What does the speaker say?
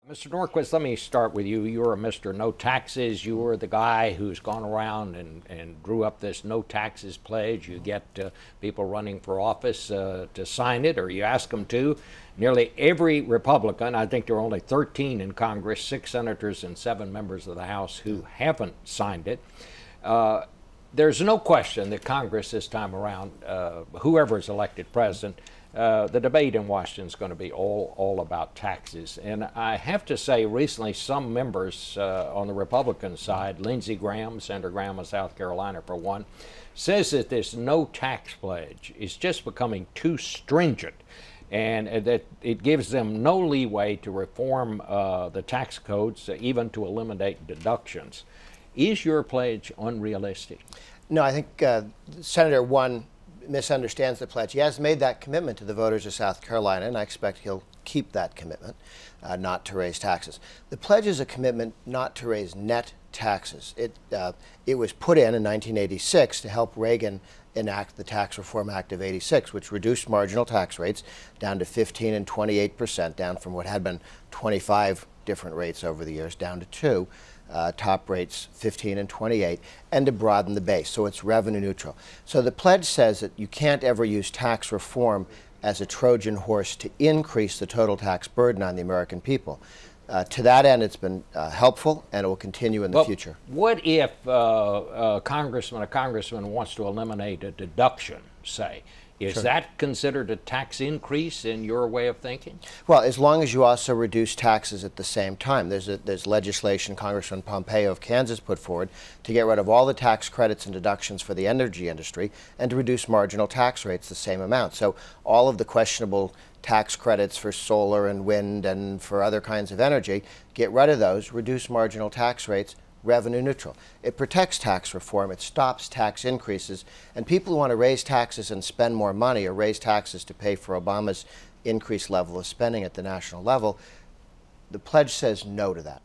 Mr. Norquist, let me start with you. You were Mr. No Taxes. You were the guy who's gone around and drew up this no taxes pledge. You get people running for office to sign it, or you ask them to. Nearly every Republican, I think there are only 13 in Congress, 6 senators and 7 members of the House who haven't signed it. There's no question that Congress this time around, whoever is elected president, the debate in Washington is going to be all about taxes. And I have to say, recently, some members on the Republican side, Lindsey Graham, Senator Graham of South Carolina for one, says that this no tax pledge is just becoming too stringent, and that it gives them no leeway to reform the tax codes, even to eliminate deductions. Is your pledge unrealistic? No, I think Senator one misunderstands the pledge. He has made that commitment to the voters of South Carolina, and I expect he'll keep that commitment, not to raise taxes. The pledge is a commitment not to raise net taxes. It was put in 1986 to help Reagan enact the Tax Reform Act of '86, which reduced marginal tax rates down to 15% and 28%, down from what had been 25 different rates over the years, down to 2. Top rates 15 and 28, and to broaden the base, so it's revenue neutral. So the pledge says that you can't ever use tax reform as a Trojan horse to increase the total tax burden on the American people. To that end, it's been helpful, and it will continue in the future. What if a congressman wants to eliminate a deduction, say? Is Sure. that considered a tax increase in your way of thinking? Well, as long as you also reduce taxes at the same time. There's legislation Congressman Pompeo of Kansas put forward to get rid of all the tax credits and deductions for the energy industry and to reduce marginal tax rates the same amount. So all of the questionable tax credits for solar and wind and for other kinds of energy, get rid of those, reduce marginal tax rates, revenue neutral. It protects tax reform, it stops tax increases, and people who want to raise taxes and spend more money or raise taxes to pay for Obama's increased level of spending at the national level, the pledge says no to that.